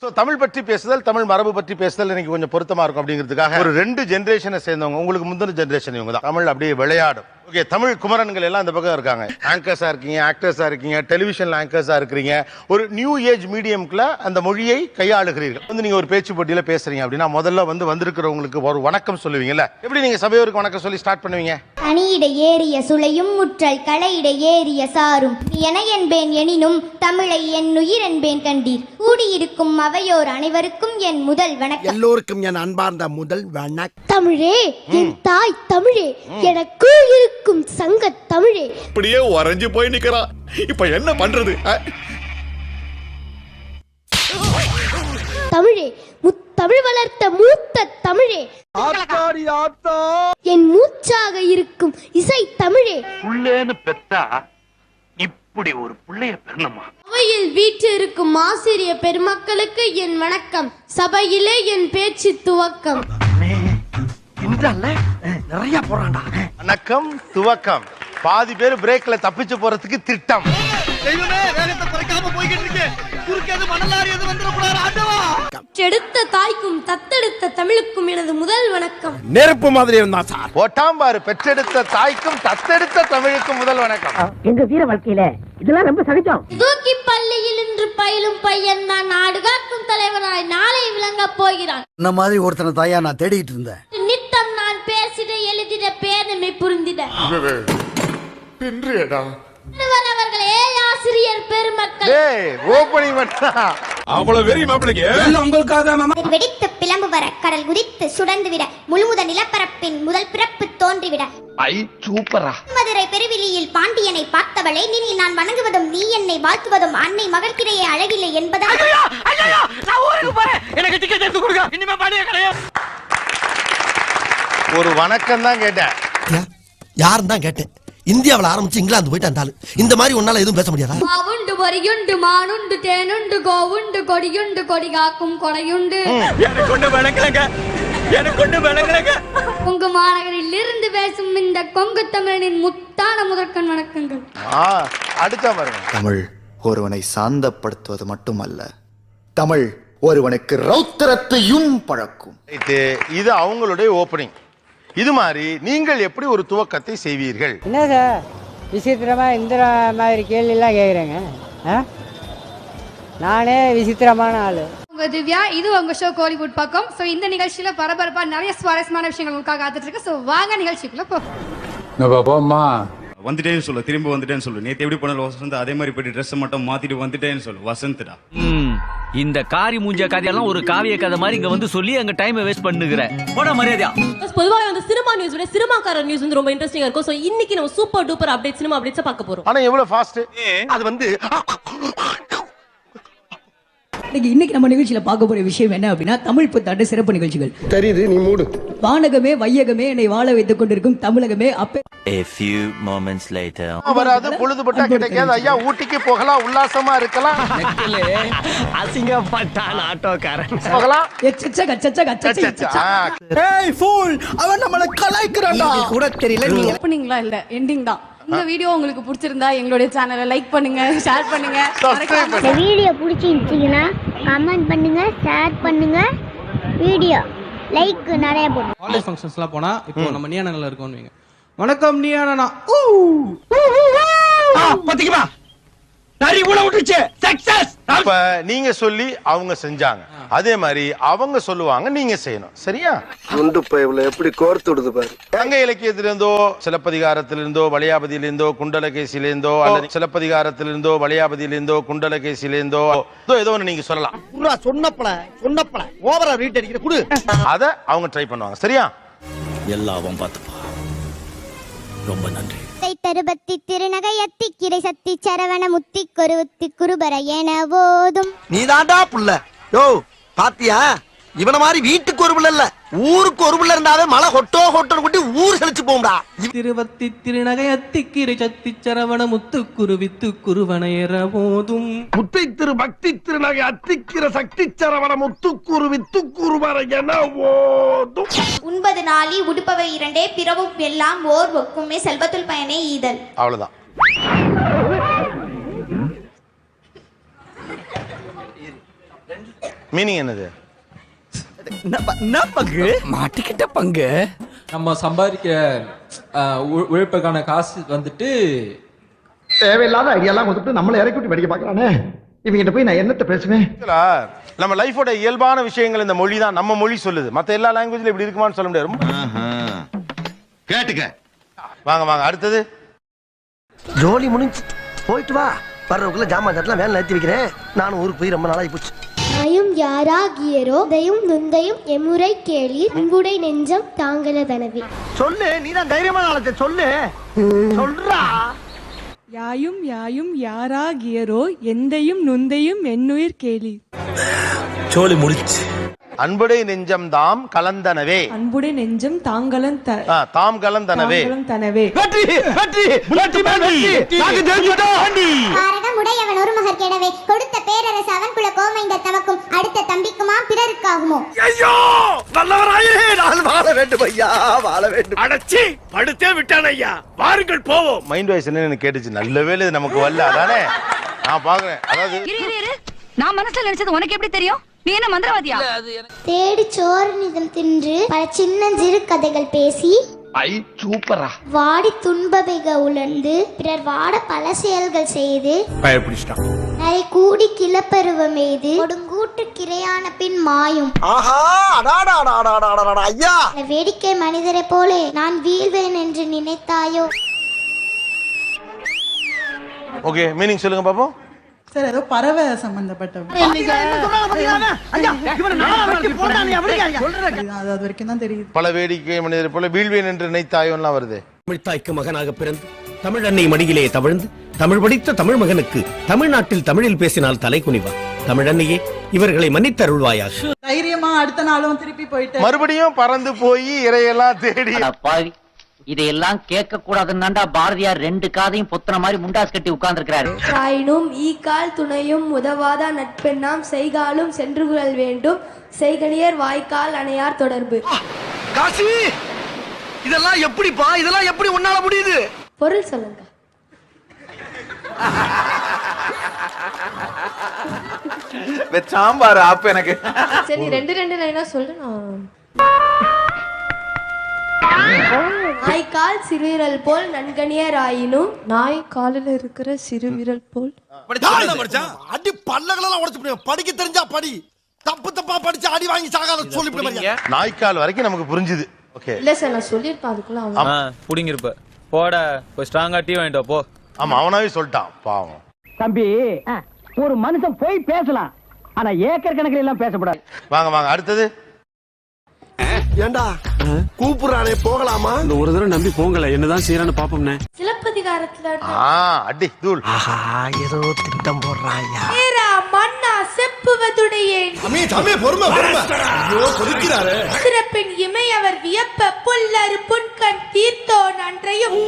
So Tamil பற்றி பேசுதல், தமிழ் மரபு பற்றி பேசுதல் எனக்கு கொஞ்சம் பொருத்தமா இருக்கும் அப்படிங்கிறதுக்காக ஒரு 2 ஜெனரேஷனை சேர்ந்தவங்க, உங்களுக்கு முந்தின ஜெனரேஷன் இவங்க தான். தமிழ் அப்படியே விளையாடும். ஓகே, தமிழ் குமரன்கள் எல்லாம் இந்த பக்கம் இருக்காங்க. ஆங்கர்ஸா இருக்கீங்க, ஆக்டர்ஸா இருக்கீங்க, டெலிவிஷன்ல ஆங்கர்ஸா இருக்கிறீங்க. ஒரு நியூ ஏஜ் மீடியம்ல அந்த மொழியை கையாளுகிறீர்கள். வந்து நீங்க ஒரு பேச்சு போட்டியில பேசுறீங்க அப்படின்னா முதல்ல வந்திருக்கிறவங்களுக்கு ஒரு வணக்கம் சொல்லுவீங்கல்ல, எப்படி நீங்க சபையோருக்கு வணக்கம் சொல்லி ஸ்டார்ட் பண்ணுவீங்க? அணியிட ஏறிய சுளையும் முற்றல் களையிட ஏறிய சாரும் என என்பேன் எனினும் தமிழை என் உயிர் என்பேன் கண்டீர். கூடியிருக்கும் அவையோர் அனைவருக்கும் என் முதல் வணக்கம். எல்லோருக்கும் என் அன்பார்ந்த முதல் வணக்கம். தமிழே என் தாய் தமிழே, எனக்கு இருக்கும் சங்க தமிழே. அப்படியே உறைஞ்சு போய் நிக்கிறான். இப்ப என்ன பண்றது? தமிழே முத்தமிழ் வளர்த்த மூத்த தமிழே, என் மூச்சாக இருக்கும் இசை தமிழே. புள்ளேன்னு பெத்தா இப்படி ஒரு புள்ளைய பெறணுமா? சபையில் வீற்றிருக்கும் ஆசிரிய பெருமக்களுக்கு என் வணக்கம். சபையிலே என் பேச்சு துவக்கம். நிறைய போறான்டா. வணக்கம் துவக்கம். பாதி பேர் பிரேக்ல தப்பிச்சு போறதுக்கு திட்டம். எடுத்த தாய்க்கும் தத்தெடுத்த தமிழுக்கும் எனது முதல் வணக்கம். நெருப்பு மாதிரி இருந்தா சார். போட்டாம்பாரு, பெற்றெடுத்த தாய்க்கும் தத்தெடுத்த தமிழுக்கும் முதல் வணக்கம். எங்க வீர வாழ்க்கையில இதெல்லாம் ரொம்ப சகஜம். தூக்கி பள்ளியில் இன்று பயிலும் பையன் தான் நாடு காக்கும் தலைவனாய் நாளை விளங்க போகிறான். இந்த மாதிரி ஒருத்தனை தாயா நான் தேடிட்டு இருந்தேன். நித்தம் நான் பேசிட எழுதிட பேதமை புரிந்திட. அவர்களே ஆசிரியர் பெருமக்கள், ஓபனிங் மட்டும் அவ்வளவு வெறி மாப்பிளைக்கு வெடித்து பிளம்பு வர கடல் குதித்து சுடர்ந்து விட முழுமுத நிலப்பரப்பின் முதல் பிறப்பு தோன்றிவிட. சூப்பரா. மதுரை பெருவிழியில் பாண்டியனை பார்த்தவளே, நினி நான் வணங்குவதும் நீ என்னை வாழ்த்துவதும் அன்னை மகள்கிடையே அழகில்லை என்பதால் எனக்கு டிக்கெட் எடுத்து கொடுங்க. இனிமே பாடிய கிடையாது. ஒரு வணக்கம் தான் கேட்டேன். யாரும் தான் கேட்டேன். இந்தியாவில் ஆரம்பிச்சு இங்கிலாந்து போயிட்டு இருந்தாலும் இந்த மாதிரி ஒன்னால எதுவும் பேச முடியாதா? மாவுண்டு வரியுண்டு மானுண்டு தேனுண்டு கோவுண்டு கொடியுண்டு கொடி காக்கும் கொடையுண்டு. எனக்கு கொண்டு வணக்கலங்க, எனக்கு கொண்டு வணக்கலங்க. கொங்கு மாநகரில் இருந்து பேசும் இந்த கொங்கு தமிழனின் முத்தான முதற்கண் வணக்கங்கள். அடுத்த பாருங்க. தமிழ் ஒருவனை சாந்தப்படுத்துவது மட்டுமல்ல, தமிழ் ஒருவனுக்கு ரௌத்திரத்தையும் பழக்கும். இது அவங்களுடைய ஓபனிங். இது மாதிரி நீங்கள் எப்படி ஒரு துவக்கத்தை செய்வீர்கள்? என்ன சார் விசித்திரமா இந்த மாதிரி கேள்வி எல்லாம் கேக்குறேங்க? நானே விசித்திரமான ஆளு. உங்க திவ்யா, இது உங்க ஷோ கோலிவுட் பக்கம். சோ இந்த நிகழ்ச்சியில பரபரப்பா நிறைய சுவாரஸ்யமான விஷயங்கள் உங்களுக்காக காத்துட்டு இருக்கு. சோ வாங்க நிகழ்ச்சிக்குள்ள போமா. வந்துட்டேன்னு சொல்லு, திரும்ப வந்துட்டேன்னு சொல்லு. நேத்து எப்படி பண்ணல வசந்த், அதே மாதிரி போயிட்டு ட்ரெஸ் மட்டும் மாத்திட்டு வந்துட்டேன்னு சொல்லு. வசந்த்டா, இந்த காரி மூஞ்ச கதையெல்லாம் ஒரு காவிய கதை மாதிரி இங்க வந்து சொல்லி அங்க டைம் வேஸ்ட் பண்ணுகிற போட மரியாதையா. பொதுவாக வந்து சினிமா நியூஸ் விட சினிமாக்காரர் நியூஸ் வந்து ரொம்ப இன்ட்ரெஸ்டிங்கா இருக்கும். சோ இன்னைக்கு நம்ம super duper update cinema updates பார்க்க போறோம். ஆனா எவ்வளவு ஃபாஸ்ட் அது வந்து. இன்னைக்கு நம்ம நிகழ்ச்சியில பார்க்க போற விஷயம் என்ன அப்படின்னா, தமிழ் புத்தாண்டு சிறப்பு நிகழ்ச்சிகள். தெரியுது, நீ மூடு. வானகமே வையகமே என்னை வாழ வைத்துக் கொண்டிருக்கும் தமிழகமே. A few moments later. வராது, பொழுதுபட்டா கிடைக்காது. ஐயா ஊட்டிக்கு போகலாம், உல்லாசமா இருக்கலாம். அசிங்கப்பட்டான் ஆட்டோக்காரன். போகலாம். ஏய் ஃபூல், அவன் நம்மள கலாய்க்கறான்டா. கூட தெரியல நீ. ஓப்பனிங்லாம் இல்ல, எண்டிங் தான். இந்த வீடியோ உங்களுக்கு பிடிச்சிருந்தா எங்களுடைய சேனலை லைக் பண்ணுங்க, ஷேர் பண்ணுங்க. இந்த வீடியோ பிடிச்சிருந்துச்சுன்னா கமெண்ட் பண்ணுங்க, ஷேர் பண்ணுங்க, வீடியோ லைக் நிறைய போடுங்க. காலேஜ் ஃபங்க்ஷன்ஸ்லாம் போனா இப்போ நம்ம நியானல இருக்கோம்னு வைங்க. வணக்கம் நியானனா. பாத்தீங்களா நரி கூட விட்டுச்சு. சக்சஸ். இப்ப நீங்க சொல்லி அவங்க செஞ்சாங்க, அதே மாதிரி அவங்க சொல்லுவாங்க, நீங்க செய்யணும். சரியா? குண்டு பைப்ல எப்படி கோர்த்து விடுது பாரு. சங்க இலக்கியத்திலிருந்தோ சிலப்பதிகாரத்திலிருந்தோ வளையாபதியிலிருந்தோ குண்டலகேசியிலிருந்தோ அல்லது சிலப்பதிகாரத்திலிருந்தோ வளையாபதியிலிருந்தோ குண்டலகேசியிலிருந்தோ ஏதோ ஒன்று நீங்க சொல்லலாம். சொன்னப்பல ஓவரா ரீட் அடிக்கிற குடு. அத அவங்க ட்ரை பண்ணுவாங்க. சரியா? எல்லாவும் பார்த்துப்பா. ரொம்ப நன்றி. தருபத்தி திருநகையத்தி கிரை சத்தி சரவண முத்தி கொருவுத்தி குருபர என போதும். நீதாண்டா புள்ள. யோ பாத்தியா, இவன மாதிரி வீட்டுக்கு ஒரு புள்ள இல்ல, ஊருக்கு ஒரு புள்ள இருந்தாவே மழை ஹொட்டோ ஹொட்டோன்னு கொட்டி ஊர் செழிச்சு போகும்டா. திருவத்தி திருநகை அத்திக்கிரை சத்தி சரவண முத்து குருவித்து குருவனையர போதும். முத்தை திரு பக்தி திருநகை அத்திக்கிற சக்தி சரவண முத்துக்குரு வித்துக்குரு வர என ஓதும். உண்பது நாளி உடுப்பவை இரண்டே பிறவும் எல்லாம் ஓர் ஒக்குமே செல்வத்துள் பயனே ஈதல். அவ்வளவுதான். மீனிங் என்னது? பங்கு மாட்டிக்கிட்ட பங்கு. நம்ம சம்பாதிக்கிற உழைப்புக்கான காசு வந்துட்டு தேவையில்லாத ஐடியாலாம் கொடுத்துட்டு நம்மளை இறக்கி விட்டு படிக்க பார்க்கறானே. இவங்கிட்ட போய் நான் என்னத்த பேசுவேன்? நம்ம லைஃபோட இயல்பான விஷயங்கள் இந்த மொழி தான். நம்ம மொழி சொல்லுது. மத்த எல்லா லாங்குவேஜ்ல இப்படி இருக்குமான்னு சொல்ல முடியாது. கேட்டுக்க. வாங்க வாங்க அடுத்தது. ஜோலி முடிஞ்சு போயிட்டு வா. வர்றதுக்குள்ள ஜாமான் சட்டெல்லாம் வேலை நிறுத்தி வைக்கிறேன். நானும் ஊருக்கு போய் ரொம்ப நாளாகி போச்சு. யாயும் யாராகியரோ தயும் நுந்தையும் எமுறை கேளீர் உங்குடை நெஞ்சம் தாங்களதனவே. சொல்லு, நீதான் தைரியமான ஆளத்தை சொல்லு. சொல்றா. யாயும் யாயும் யாராகியரோ எந்தையும் நுந்தையும் என்னுயிர் கேளீர். சோலி முடிச்சு. அன்புடை நெஞ்சம் தாம் கலந்தனவே. அன்புடை நெஞ்சம் தாங்களன் தாம் கலந்தனவே. தனவே. வெற்றி வெற்றி வெற்றி வெற்றி. நாங்க ஜெயிச்சிட்டோம். காரணம் உடையவன் ஒரு மகர் கெடவே கொடுத்த பேரரசு அவன் குல கோமைந்த தமக்கும் அடுத்த தம்பிக்குமா பிறருக்காகுமோ. ஐயோ நல்லவராயே நான் வாழ வேண்டும் ஐயா, வாழ வேண்டும். அடச்சி படுத்தே விட்டான் ஐயா. வாருங்கள் போவோம். மைண்ட் வாய்ஸ் என்னன்னு கேட்டுச்சு. நல்ல வேளை இது நமக்கு வரல. அதானே நான் பாக்குறேன். அதாவது நான் மனசுல நினைச்சது உனக்கு எப்படி தெரியும்? நீ என்ன மந்திரவாதியா? தேடி சோறு நிதம் தின்று பல சின்னஞ்சிறு கதைகள் பேசி ஐ சூப்பரா. வாடி துன்பபைக உழந்து பிறர் வாட பல செயல்கள் செய்து பயப்பிடிச்சிட்டான். நரை கூடி கிளப்பருவம் எய்து கொடுங்கூட்டு கிரையான பின் மாயும். ஆஹா அடாடா அடாடா அடாடா ஐயா. வேடிக்கை மனிதரை போலே நான் வீழ்வேன் என்று நினைத்தாயோ. ஓகே மீனிங் சொல்லுங்க பாப்போம். சார் ஏதோ பறவை சம்பந்தப்பட்ட அது வரைக்கும் தான் தெரியுது. பல வேடிக்கை மனிதரை போல வீழ்வேன் என்று நினைத்தாயோலாம் வருது. தமிழ் தாய்க்கு மகனாக பிறந்து தமிழ் அன்னை மடியிலே தவழ்ந்து தமிழ் படித்த தமிழ் மகனுக்கு தமிழ்நாட்டில் தமிழில் பேசினால் தலை குனிவா. தமிழ் அன்னையே இவர்களை மன்னித்தருள்வாயா. தைரியமா அடுத்த நாளும் திருப்பி போயிட்டு மறுபடியும் பறந்து போய் இறையெல்லாம் தேடி. இதையெல்லாம் கேட்க கூடாதுன்னாண்டா பாரதியார் ரெண்டு காதையும் பொத்தன மாதிரி முண்டாஸ் கட்டி உட்கார்ந்து இருக்கிறாரு. தாயினும் ஈக்கால் துணையும் உதவாத நட்பெண்ணாம் செய்காலும் சென்றுகுழல் வேண்டும் செய்கணியர் வாய்க்கால் அணையார் தொடர்பு. காசி இதெல்லாம் எப்படிப்பா? இதெல்லாம் எப்படி உன்னால முடியுது? பொருள் சொல்லுங்க. சாம்பார் ஆப்பு எனக்கு. சரி ரெண்டு லைனா சொல்லு. நாய்க்கால் சிறுவிரல் போல் நன்கணியர் ஆயினும் நாய் காலில் இருக்கிற சிறுவிரல் போல். அடி பல்லகளெல்லாம் உடைச்சு படிக்க தெரிஞ்சா படி. தப்பு தப்பா படிச்சு அடி வாங்கி சாகாத சொல்லி நாய்க்கால் வரைக்கும் நமக்கு புரிஞ்சுது. ஓகே இல்ல சார் நான் சொல்லிருப்பேன். அதுக்குள்ள புடிங்கிருப்ப போட போய் ஸ்ட்ராங்கா டீ வாங்கிட்டு போ. ஆமா அவனாவே சொல்லிட்டான் பாவம். தம்பி ஒரு மனுஷன் போய் பேசலாம், ஆனா ஏக்கர் கணக்கில் எல்லாம் பேசக்கூடாது. வாங்க வாங்க அடுத்தது. ஏண்டா கூப்பிடுறானே போகலாமா? இந்த ஒரு தடவை நம்பி போங்கல, என்னதான் செய்யறான்னு பாப்போம்னே. சிலப்பதிகாரத்துல அடி தூள். ஆஹா ஏதோ திட்டம் போடுறாயா. ஏரா மன்னா செப்புவதுடையே பொறுமை ஐயோ கொதிக்கிறாரே. சிறப்பின் இமை அவர் வியப்ப புல்லரு புன்கண் தீர்த்தோ நன்றையும்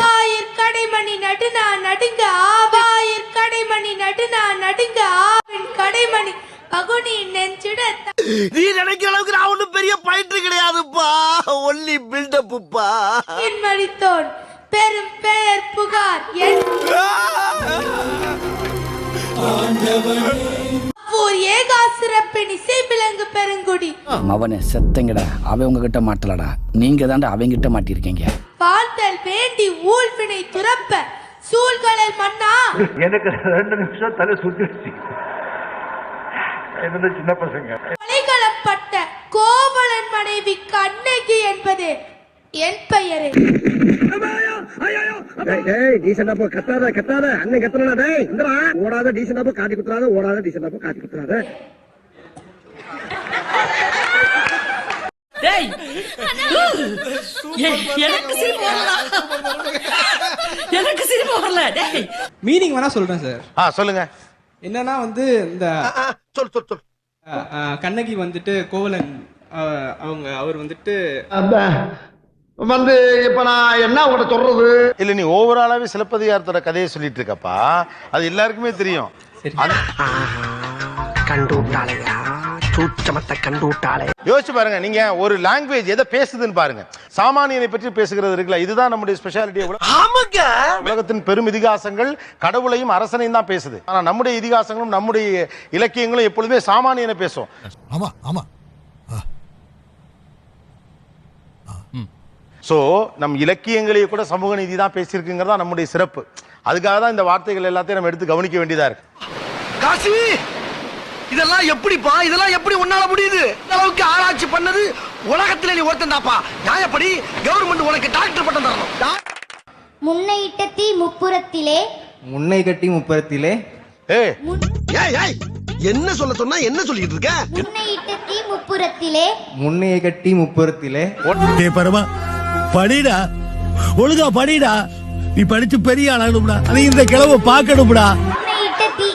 ஆயிர் கடைமணி நடுனா நடுங்க ஆவாயிர் கடைமணி நடுனா நடுங்க ஆவின் கடைமணி பகுனி நெஞ்சிட. நீ நினைக்கிற அளவுக்கு நான் ஒண்ணும் பெரிய பயிற்று கிடையாதுப்பா, ஒன்லி பில்டப்புப்பா. என் மடித்தோன் பெரும் பெயர் புகார் ஏகா சிறப்பின் இசை விலங்கு பெருங்குடி. அவனை செத்தங்கடா, அவன் உங்ககிட்ட மாட்டலடா, நீங்க தாண்டா அவங்கிட்ட மாட்டிருக்கீங்க. பார்த்தல் வேண்டி ஊழ்வினை துறப்ப சூழ்களில் மன்னா. எனக்கு 2 நிமிஷம் தலை சுத்திருச்சு. சின்ன பசங்க கொலைகளப்பட்ட கோவலன் மனைவி கண்ணகி என்பது என் பெயரே. கத்தாத கத்தாத அண்ணன் கத்துறா. ஓடாத டீசெண்டா காட்டி குத்துறாத, ஓடாத டீசெண்டா காட்டி குத்துறாத. எனக்கு சிரிப்பு வரல. மீனிங் வேணா சொல்றேன் சார். சொல்லுங்க. என்னன்னா வந்து இந்த சொல் கண்ணகி வந்துட்டு கோவலன் அவர் வந்துட்டு வந்து இப்ப நான் என்ன உங்கள்ட்ட சொல்றது இல்ல, நீ ஓவராலாவே சிலப்பதிகாரத்தோட கதையை சொல்லிட்டு இருக்கப்பா, அது எல்லாருக்குமே தெரியும். கண்டு விட்டாளையா சூட்சமத்தை கண்டு விட்டாலே. யோசிச்சு பாருங்க, நீங்க ஒரு லாங்குவேஜ் எதை பேசுதுன்னு பாருங்க. சாமானியனை பற்றி பேசுகிறது இருக்குல்ல, இதுதான் நம்முடைய ஸ்பெஷாலிட்டி. உலகத்தின் பெரும் இதிகாசங்கள் கடவுளையும் அரசனையும் தான் பேசுது. ஆனா நம்முடைய இதிகாசங்களும் நம்முடைய இலக்கியங்களும் எப்பொழுதுமே சாமானியனை பேசும். ஆமா ஆமா. சோ நம் இலக்கியங்களையே கூட சமூக நீதி தான் பேசியிருக்குங்கிறதா நம்முடைய சிறப்பு. அதுக்காக தான் இந்த வார்த்தைகள் எல்லாத்தையும் நம்ம எடுத்து கவனிக்க வேண்டியதா இருக்கு. காசி, இதெல்லாம் எப்படிப்பா, இதெல்லாம் எப்படி உன்னால முடியுது? இந்த அளவுக்கு ஆராய்ச்சி பண்ணது உலகத்துல நீ ஒருத்தன் தாப்பா. நியாயப்படி கவர்மெண்ட் உனக்கு டாக்டர் பட்டம் தரணும். முன்னையிட்ட தீ முப்புறத்திலே, முன்னை கட்டி முப்புறத்திலே. ஏய் ஏய் என்ன சொல்ல சொன்னா என்ன சொல்லிட்டு இருக்க? முன்னையிட்ட தீ முப்புறத்திலே, முன்னையை கட்டி முப்புறத்திலே. டேய் பரமா, படிடா, ஒழுங்கா படிடா. நீ படிச்சு பெரிய ஆளாகணும்டா. நீ இந்த கிழவை பார்க்கணும்டா. முன்னையிட்ட தீ.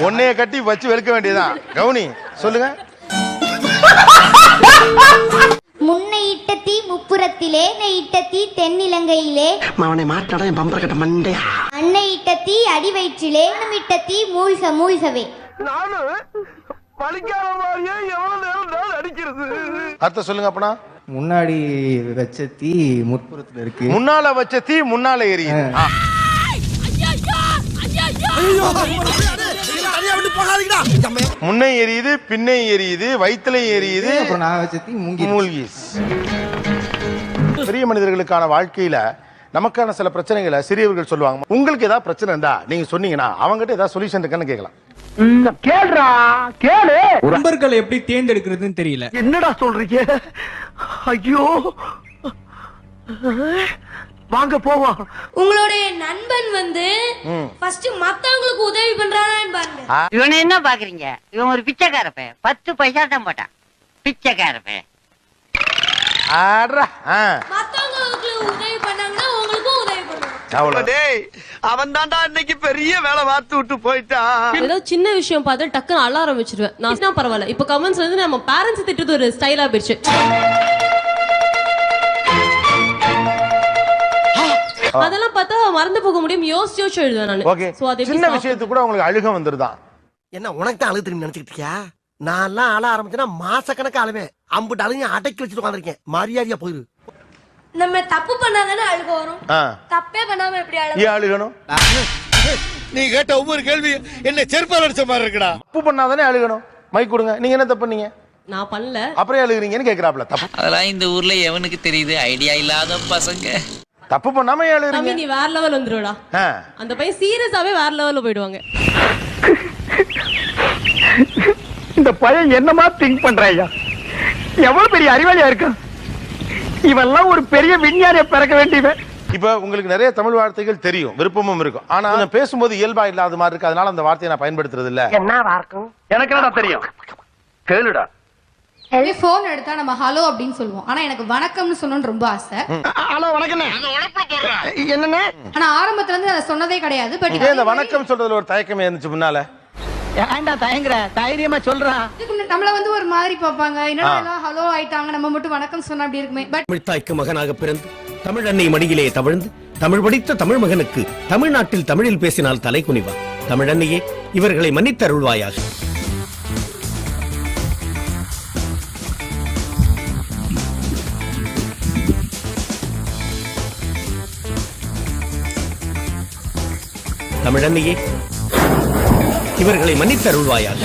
ஒன்னைய கட்டி வச்சு வெளுக்க வேண்டியதுதான். கவுனி சொல்லுங்க. முன்னையிட்ட தீ முப்புறத்திலே, நெய்யிட்ட தீ தென்னிலங்கையிலே, அவனை மாட்டாடா என் பம்பர கட்ட மண்டையா. அன்னையிட்ட தீ அடி வயிற்றிலே, நம்மிட்ட தீ மூழ்க மூழ்கவே. நானு பழிக்காத மாதிரியே எவ்வளவு நேரம் அடிக்கிறது. அர்த்தம் சொல்லுங்க அப்பனா. முன்னாடி வச்ச தீ முற்புறத்துல இருக்கு. முன்னால வச்ச தீ முன்னால எரியுது. முன்னை எரியுது, பின்னை எரியுது, வயிற்றுல எரியுது, அப்புறம் நான் வச்ச தீ மூழ்கி. பெரிய மனிதர்களுக்கான வாழ்க்கையில நமக்கான சில பிரச்சனைகளை சிறியவர்கள் சொல்லுவாங்க. உங்களுக்கு ஏதாவது பிரச்சனை இருந்தா நீங்க சொன்னீங்கன்னா அவங்ககிட்ட ஏதாவது சொல்யூஷன் இருக்கான்னு கேட்கலாம். கேளுடா கேளு. நண்பர்களை எப்படி தேர்ந்தெடுக்கிறதுன்னு தெரியல. என்னடா சொல்றீங்க? ஐயோ, வாங்க போவோம். உங்களுடைய நண்பன் வந்து ஃபர்ஸ்ட் மத்தவங்களுக்கு உதவி பண்றானான்னு பாருங்க. இவனை என்ன பாக்குறீங்க? இவன் ஒரு பிச்சைக்காரப்ப. 10 பைசா தான் போட்டான். பிச்சைக்காரப்ப. மத்தவங்களுக்கு உதவி பண்ணாங்கன்னா உங்களுக்கும் உதவி பண்ணுவாங்க. அவன் தான்டா இன்னைக்கு பெரிய வேலை பார்த்து விட்டு போயிட்டான். ஏதோ சின்ன விஷயம் பார்த்து டக்குன்னு அழ ஆரம்பிச்சிருவேன். நான் பரவாயில்ல. இப்ப கமெண்ட்ஸ் வந்து நம்ம பேரண்ட்ஸ் திட்டுறது ஒரு ஸ்டைலா போயிடுச்சு. அதெல்லாம் பார்த்தா மறந்து போக முடியும். யோசிச்சு எழுதுவேன் நான். ஓகே, சின்ன விஷயத்துக்கு கூட உங்களுக்கு அழுக வந்துருதான். என்ன உனக்கு தான் அழுகு தெரியும் நினைச்சிட்டு இருக்கியா? நான் எல்லாம் அழ ஆரம்பிச்சேன்னா மாசக்கணக்கு அழுவேன். அம்புட்டு அழுங்க அடக்கி வச்சுட்டு உட்காந்துருக்கேன். மரியாதையா போயிரு. நம்ம தப்பு பண்ணாதானே அழுக வரும். தப்பே பண்ணாம எப்படி அழுகணும்? நீ கேட்ட ஒவ்வொரு கேள்வி என்ன செருப்பால் அடிச்ச மாதிரி இருக்குடா. தப்பு பண்ணாதானே அழுகணும். மைக் கொடுங்க. நீங்க என்ன தப்பு பண்ணீங்க? நான் பண்ணல. அப்புறம் அழுகுறீங்கன்னு கேக்குறாப்ல. தப்பு அதெல்லாம் இந்த ஊர்ல எவனுக்கு தெரியுது? ஐடியா இல்லாத பசங்க. தப்பு பண்ணாம அழுகுறீங்க. நீ வேற லெவல் வந்துருடா. அந்த பையன் சீரியஸாவே வேற லெவல்ல போயிடுவாங்க. இந்த பையன் என்னமா திங்க் பண்றாயா? எவ்வளவு பெரிய அறிவாளியா இருக்கு. இவெல்லாம் ஒரு பெரிய விஞ்ஞானியை பிறக்க வேண்டியவன். இப்ப உங்களுக்கு நிறைய தமிழ் வார்த்தைகள் தெரியும், விருப்பமும் இருக்கும். ஆனா நான் பேசும்போது இயல்பா இல்லாத மாதிரி இருக்கு. அதனால அந்த வார்த்தையை நான் பயன்படுத்துறது இல்ல. என்ன வார்க்கும்? எனக்கு என்னடா தெரியும்? கேளுடா. போன் எடுத்தா நம்ம ஹலோ அப்படின்னு சொல்லுவோம். ஆனா எனக்கு வணக்கம்னு சொல்லணும்னு ரொம்ப ஆசை. ஹலோ வணக்கம். என்னன்னு? ஆனா ஆரம்பத்துல இருந்து அதை சொன்னதே கிடையாது. பட் இந்த வணக்கம் சொல்றதுல ஒரு தயக்கமே இருந்துச்சு முன்னால. ஏன்டா தயங்குற? தைரியமா சொல்றா. நம்மள வந்து ஒரு மாதிரி பாப்பாங்க. என்னடா ஹலோ ஆயிட்டாங்க, நம்ம மட்டும் வணக்கம் சொன்னா அப்படி இருக்குமே. பட் தமிழ் தாய்க்கு மகனாக பிறந்து தமிழ் அன்னை மடியிலே தவழ்ந்து தமிழ் படித்த தமிழ் மகனுக்கு தமிழ்நாட்டில் தமிழில் பேசினால் தலை குனிவா. தமிழ் அன்னையே இவர்களை மன்னித்தருள்வாயாக. தமிழ் அன்னையே இவர்களை மன்னித்தருள்வாயாக.